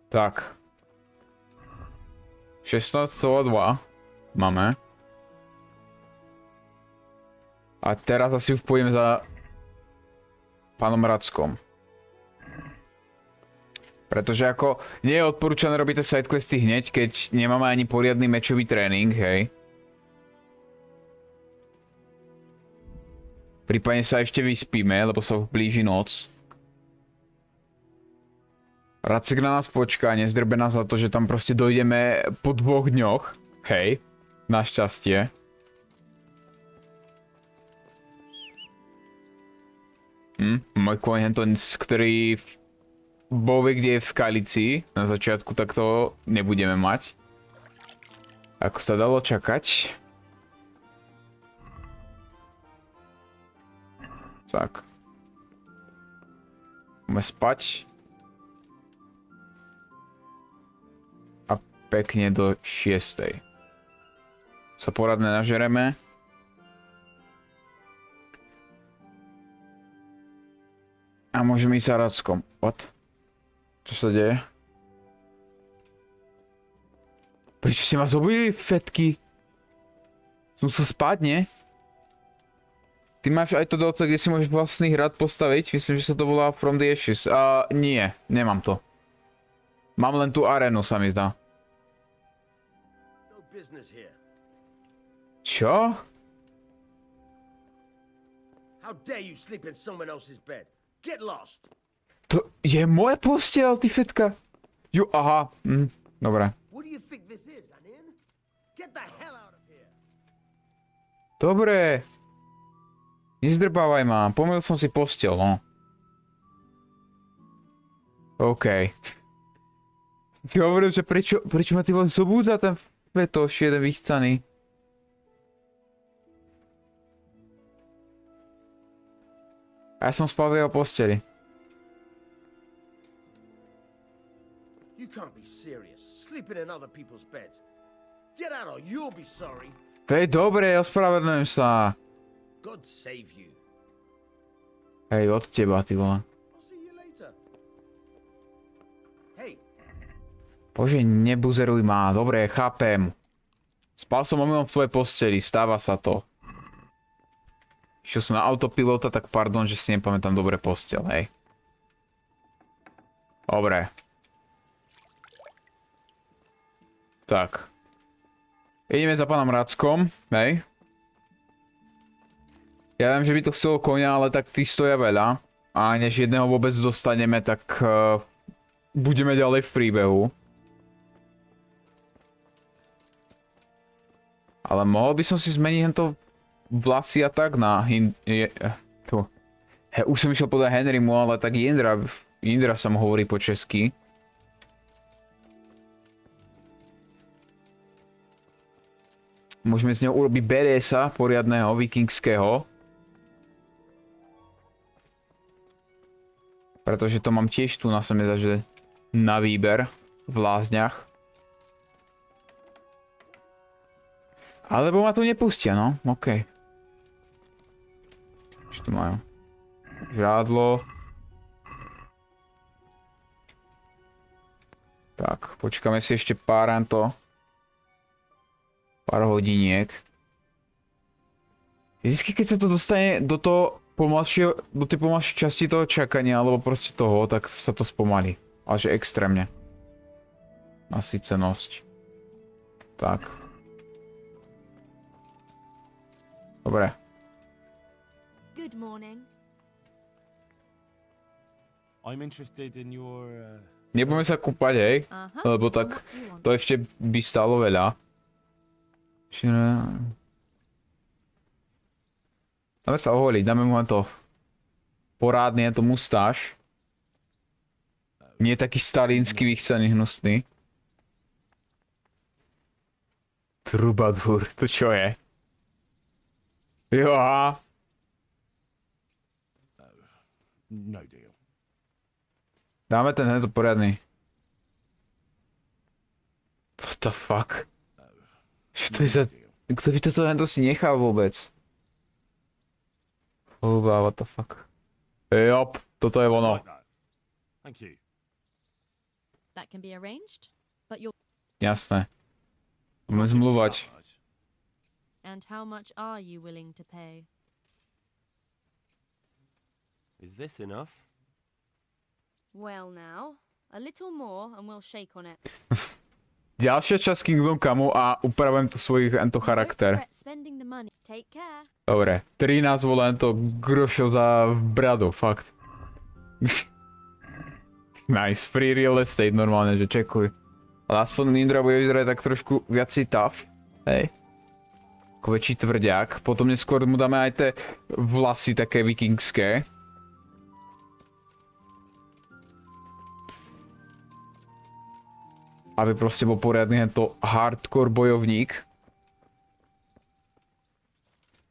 Tak. 16,2 máme. A teraz asi už pôjdeme za pánom Rackom. Pretože ako nie je odporúčané robiť tie sidequesty hneď, keď nemáme ani poriadny mečový tréning, hej. Prípadne sa ešte vyspíme, lebo sa blíži noc. Racek na nás počká, nezdrbe nás za to, že tam proste dojdeme po 2 dňoch, hej. Našťastie. Môj koň, ktorý bol kde je v Skalici na začiatku, tak to nebudeme mať. Ako sa dalo čakať. Tak. Môžeme spať. A pekne do 6. Sa poradne nažereme. A môžeme ísť za Rackom. What? Čo sa deje? Prečo ste ma zobudili, fetky? Som sa spať, nie? Ty máš aj to dolce, kde si môžeš vlastný hrad postaviť? Myslím, že sa to volá From the Ashes. Nie, nemám to. Mám len tú arénu, sa mi zdá. Čo? How dare you sleep in someone else's bed? Get lost. To je moje posteľ, ty fetka. Jo, aha. Dobre. What do you think this is, an inn? Get the hell out of here. Dobre. Nezdrbávaj ma. Pomýlil som si posteľ, no. OK. Si hovoril, že prečo ma ty len zobúdza ten fetoš jeden vychcaný. A ja som spal v jeho posteli. You can't be serious. Sleeping in other people's beds. Get out or you'll be sorry. To je dobre, ospravedlňujem sa. God save you. Hej, od teba, ty vole. I'll see you later. Hey. Bože, nebuzeruj ma. Dobre, chápem. Spal som omylom v tvojej posteli, stáva sa to. Išiel som na autopilota, tak pardon, že si nepamätám dobre posteľ, hej. Dobre. Tak. Ideme za pánom Rackom, hej. Ja viem, že by to chcelo konia, ale tak tí stoja veľa. A než jedného vôbec dostaneme, tak budeme ďalej v príbehu. Ale mohol by som si zmeniť tento vlasy a tak na už som išiel podať Henrymu, ale tak Jindra sa mu hovorí po česky. Môžeme z neho urobiť beresa poriadného, vikingského. Pretože to mám tiež tu na sebe, že na výber v lázniach. Alebo ma tu nepustia, no, okej. Čo tu majú? Žrádlo. Tak, počkáme si ešte pár hodiniek. Vždycky, keď sa to dostane do toho do tej pomalšej časti toho čakania, alebo proste toho, tak sa to spomalí. Ale že extrémne. Nasýcenosť. Tak. Dobre. Good morning. I'm interested in your Nebudeme sa kúpať, hej? Lebo tak to ešte by stalo veľa. Dáme sa oholiť, dáme mu to porádny, je to mustáž. Nie taký stalínsky vychcený hnusný. Trubadur, to čo je? Jo, aha. No deal. Dáme tento poriadny. What the fuck? Čo to je za... Kto by toto si nechal vôbec? What the fuck? Jop, toto je ono. Thank you. That can be arranged, but you're... Jasné. Budeme zmluvať. And how much are you willing to pay? Is this enough? Well now, a little more and we'll shake on it. Ďalšia časť Kingdom Come a upravujem to svojich charakter. Dobre, 13 volám to grošov za bradu, fakt. Nice, free real estate normálne, že čekuj. Ale aspoň Nindra bude vyzerať tak trošku viac tough, hej. Ako väčší tvrďák. Potom neskôr mu dáme aj tie vlasy také vikingské. Aby proste bol poriadny tento hardcore bojovník.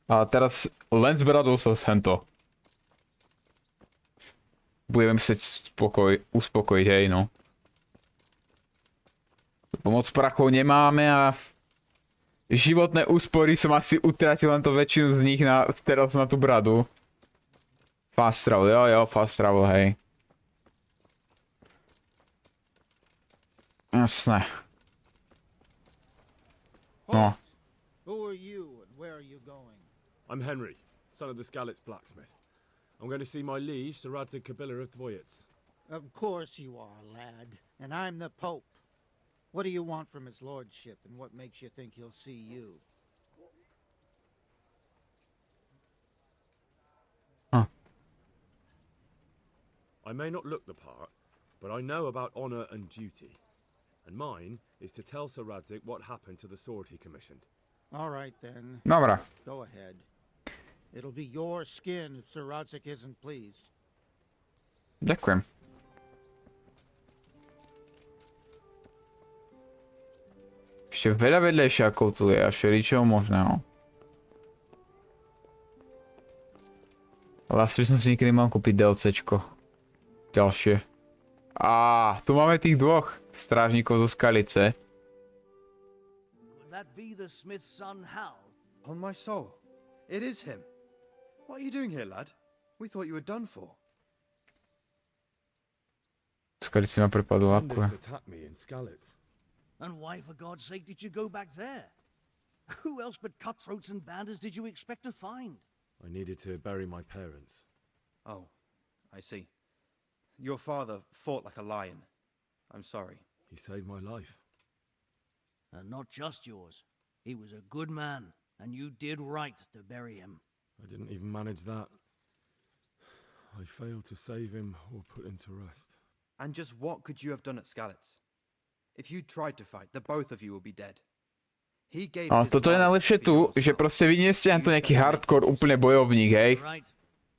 A teraz len zbradol sa hento. Budeme chcieť uspokojiť, hej no. Moc prachov nemáme a životné úspory som asi utratil len to väčšinu z nich teraz na tú bradu. Fast travel, jo, fast travel, hej. Jasné. No. Who are you and where are you going? I'm Henry, son of the Skalici blacksmith. I'm going to see my liege, Sir Radzik Kabila of Dvoyets. Of course you are, lad. And I'm the Pope. What do you want from his lordship, and what makes you think he'll see you? Huh. I may not look the part, but I know about honor and duty. And mine is to tell Sir Radzik what happened to the sword he commissioned. All right, then. Dobra. Go ahead. It'll be your skin if Sir Radzik isn't pleased. Ďakujem. Ešte veľa vedľajšiakov tu je a všeličoho možného. Ale asi by som si niekedy mal kúpiť DLCčko. Ďalšie. Tu máme tých dvoch strážnikov zo Skalice. Would that be the smith's son, Hal? On my soul, it is him. What are you doing here, lad? We thought you were done for. Skalici ma prepadol ako. Attacked me in Skalici. And why, for God's sake, did you go back there? Who else but cutthroats and bandits did you expect to find? I needed to bury my parents. Oh, I see. Your father fought like a lion. I'm sorry. He saved my life. And not just yours. He was a good man, and you did right to bury him. I didn't even manage that. I failed to save him or put him to rest. And just what could you have done at Skalici? If you tried to fight, the both of you will be dead. He gave No, his toto je life najlepšie for tu, yours. že proste vy nie ste to nejaký hardcore úplne bojovník, hej.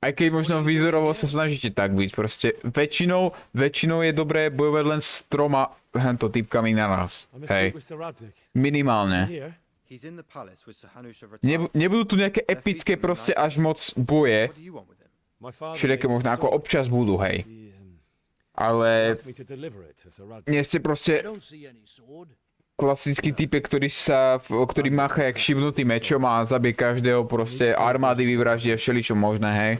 Aj keď možno výzorovo sa snažíte tak byť, proste väčšinou je dobré bojovať len s 3 hento typkami naraz, hej. Minimálne. He's in the palace with Sir Hanush of Nebudú tu nejaké epické proste až moc boje, všelijaké možno ako občas budú, hej. Ale nie ste proste klasický typek, ktorý mácha jak šibnutý mečom a zabije každého, proste armády vyvraždí a všeličo možné, hej.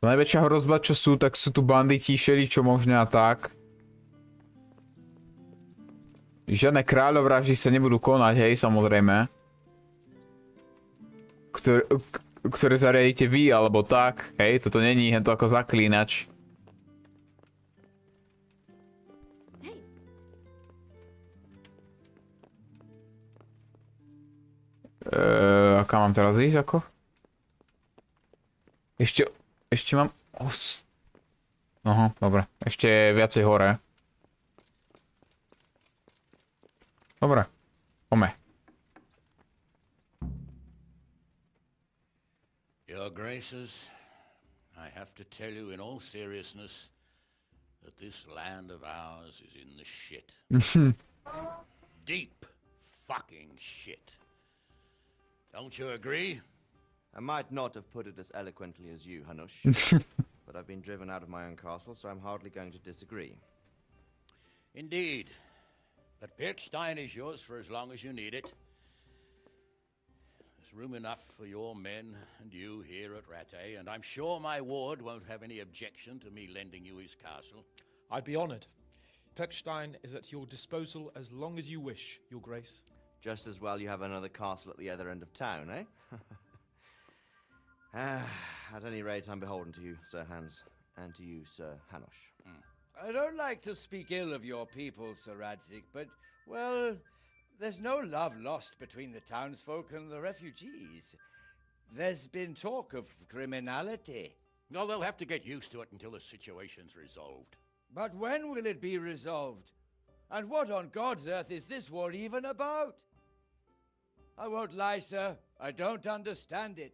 Najväčšia hrozba, čo sú, tak sú tu banditi, všeličo možné a tak. Žiadne kráľovraždy sa nebudú konať, hej, samozrejme. Ktoré zariadíte vy, alebo tak, hej, toto není hento ako zaklínač. A kam mám teraz ísť, ako? Ešte mám... Aha, dobre. Ešte viacej hore. Dobre. Poďme. Your Graces, I have to tell you in all seriousness that this land of ours is in the shit. Deep fucking shit. Don't you agree? I might not have put it as eloquently as you, Hanush, but I've been driven out of my own castle, so I'm hardly going to disagree. Indeed. But Birkstein is yours for as long as you need it. There's room enough for your men and you here at Rattay, and I'm sure my ward won't have any objection to me lending you his castle. I'd be honored. Birkstein is at your disposal as long as you wish, Your Grace. Just as well you have another castle at the other end of town, eh? At any rate, I'm beholden to you, Sir Hans, and to you, Sir Hanush. I don't like to speak ill of your people, Sir Radzig, but, well, there's no love lost between the townsfolk and the refugees. There's been talk of criminality. No, they'll have to get used to it until the situation's resolved. But when will it be resolved? And what on God's earth is this war even about? I won't lie, sir. I don't understand it.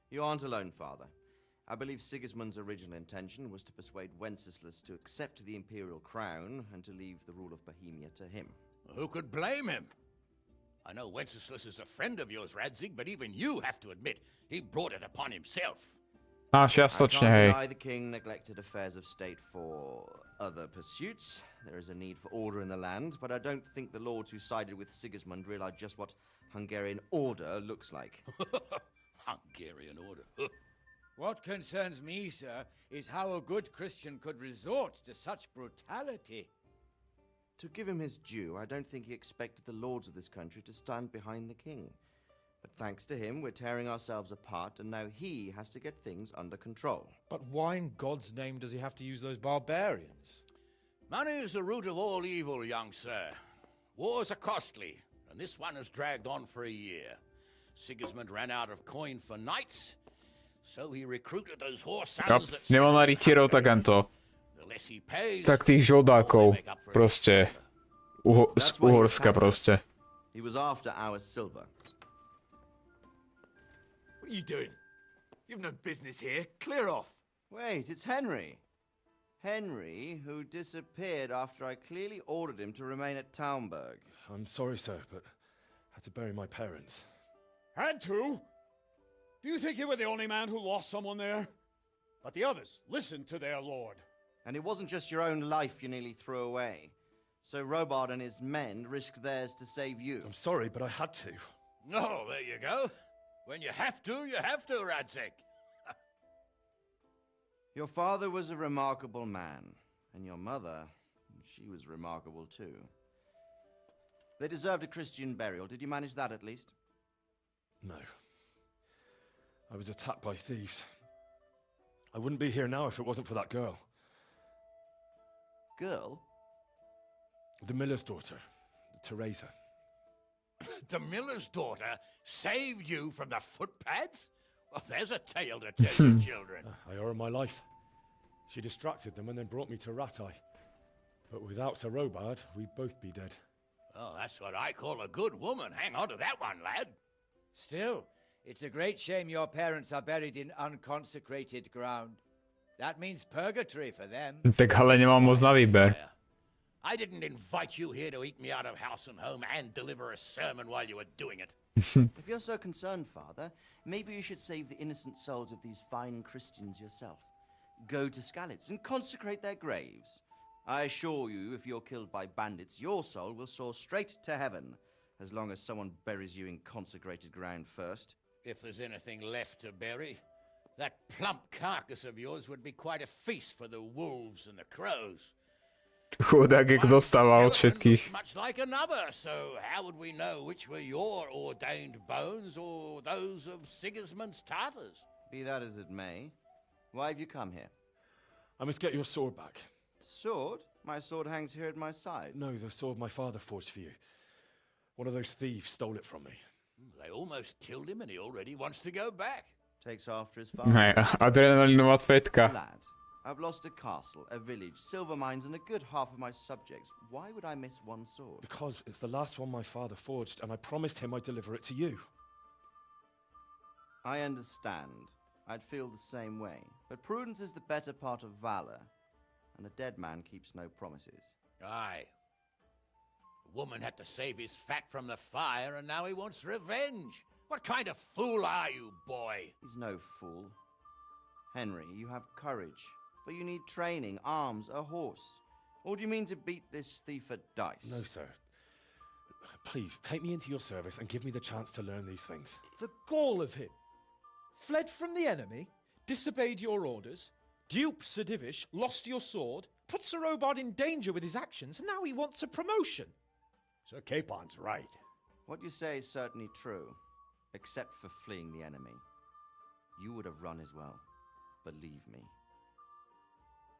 You aren't alone, Father. I believe Sigismund's original intention was to persuade Wenceslas to accept the imperial crown and to leave the rule of Bohemia to him. Who could blame him? I know Wenceslas is a friend of yours, Radzig, but even you have to admit he brought it upon himself. I can't deny the king neglected affairs of state for other pursuits. There is a need for order in the land, but I don't think the lords who sided with Sigismund realized just what Hungarian order looks like. Hungarian order? What concerns me, sir, is how a good Christian could resort to such brutality. To give him his due, I don't think he expected the lords of this country to stand behind the king. But thanks to him, we're tearing ourselves apart, and now he has to get things under control. But why in God's name does he have to use those barbarians? Money is the root of all evil, young sir. Wars are costly, and this one has dragged on for a year. Sigismund ran out of coin for knights, so he recruited those horse sons that... Nemal na rytierov tak anto. The less he pays, Tak tých žoldákov, proste. Z Uhorska proste. He was after our silver. What are you doing? You've no business here. Clear off. Wait, it's Henry. Henry, who disappeared after I clearly ordered him to remain at Taunberg. I'm sorry, sir, but I had to bury my parents. Had to? Do you think you were the only man who lost someone there? But the others listened to their lord. And it wasn't just your own life you nearly threw away. So Robard and his men risked theirs to save you. I'm sorry, but I had to. Oh, there you go. When you have to, Radzig. Your father was a remarkable man, and your mother, she was remarkable too. They deserved a Christian burial. Did you manage that at least? No. I was attacked by thieves. I wouldn't be here now if it wasn't for that girl. Girl? The miller's daughter, Teresa. The miller's daughter saved you from the footpads? Well, there's a tale to tell you, children. I owe her my life. She distracted them and then brought me to Ratai. But without Sir Robard, we'd both be dead. Oh, that's what I call a good woman. Hang on to that one, lad. Still, it's a great shame your parents are buried in unconsecrated ground. That means purgatory for them. Tak ale nemám moc na výber. I didn't invite you here to eat me out of house and home and deliver a sermon while you were doing it. If you're so concerned, Father, maybe you should save the innocent souls of these fine Christians yourself. Go to Skalici and consecrate their graves. I assure you, if you're killed by bandits, your soul will soar straight to heaven, as long as someone buries you in consecrated ground first. If there's anything left to bury, that plump carcass of yours would be quite a feast for the wolves and the crows. Chudák, jak dostával od všetkých. Much like another, so how would we know which were your ordained bones or those of Sigismund's Tartars? Be that as it may, why have you come here? I must get your sword back. Sword? My sword hangs here at my side. No, the sword my father forged for you. One of those thieves stole it from me. They almost killed him and he already wants to go back. Takes after his father. Hej, adrenalinová fetka. Lad, I've lost a castle, a village, silver mines, and a good half of my subjects. Why would I miss one sword? Because it's the last one my father forged, and I promised him I'd deliver it to you. I understand. I'd feel the same way. But prudence is the better part of valor, and a dead man keeps no promises. Aye. The woman had to save his fat from the fire, and now he wants revenge. What kind of fool are you, boy? He's no fool. Henry, you have courage, but you need training, arms, a horse. Or do you mean to beat this thief at dice? No, sir. Please, take me into your service and give me the chance to learn these things. The gall of him. Fled from the enemy, disobeyed your orders, duped Sir Divish, lost your sword, put Sir Robard in danger with his actions, and now he wants a promotion. Sir Capon's right. What you say is certainly true, except for fleeing the enemy. You would have run as well, believe me.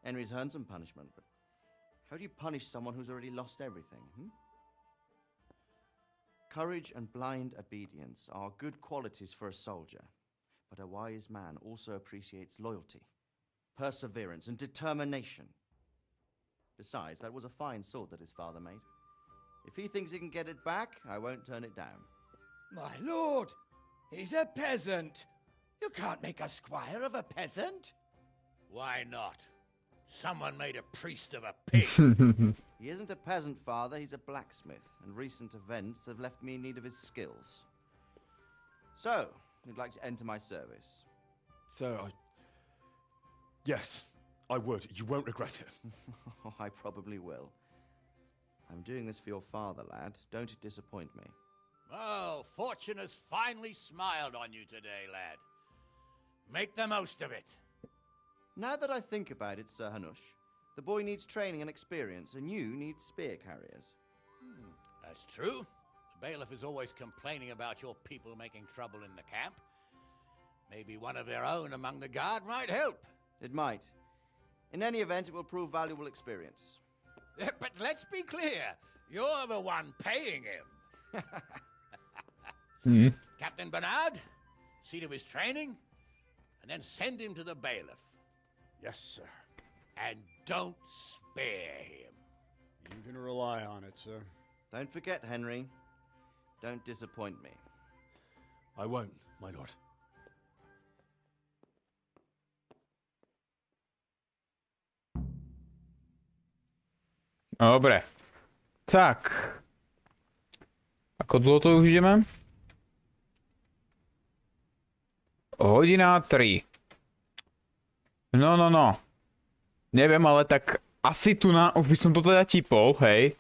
Henry's earned some punishment, but how do you punish someone who's already lost everything, Courage and blind obedience are good qualities for a soldier, but a wise man also appreciates loyalty, perseverance, and determination. Besides, that was a fine sword that his father made. If he thinks he can get it back, I won't turn it down. My lord, he's a peasant. You can't make a squire of a peasant. Why not? Someone made a priest of a pig. He isn't a peasant, Father, he's a blacksmith, and recent events have left me in need of his skills. So, you'd like to enter my service? Sir, Yes, I would. You won't regret it. I probably will. I'm doing this for your father, lad. Don't disappoint me. Oh, fortune has finally smiled on you today, lad. Make the most of it. Now that I think about it, Sir Hanush, the boy needs training and experience, and you need spear carriers. That's true. The bailiff is always complaining about your people making trouble in the camp. Maybe one of their own among the guard might help. It might. In any event, it will prove valuable experience. But let's be clear, you're the one paying him. Captain Bernard, see to his training, and then send him to the bailiff. Yes, sir. And don't spare him. You can rely on it, sir. Don't forget, Henry. Don't disappoint me. I won't, my lord. Dobre. Tak. Ako dlho to už ideme? Hodina 3. No. Neviem, ale tak asi tu už by som to teda tipol, hej.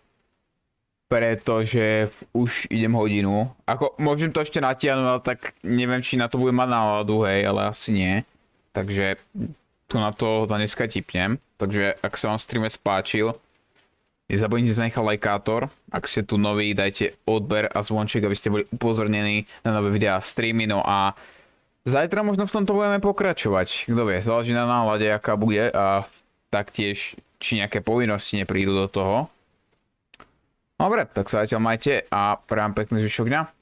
Pretože už idem hodinu. Ako, môžem to ešte natiahnuť, ale tak neviem, či na to budem mať náladu, hej, ale asi nie. Takže tu na to dneska tipnem. Takže ak sa vám stream spáčil, nezabudnite zanechať lajkátor. Ak ste tu noví, dajte odber a zvonček, aby ste boli upozornení na nové videá a streamy. No a zajtra možno v tomto budeme pokračovať. Kto vie, záleží na nálade, aká bude a taktiež, či nejaké povinnosti neprídu do toho. Dobre, tak sa zatiaľ majte a prajem pekný zvyšok dňa.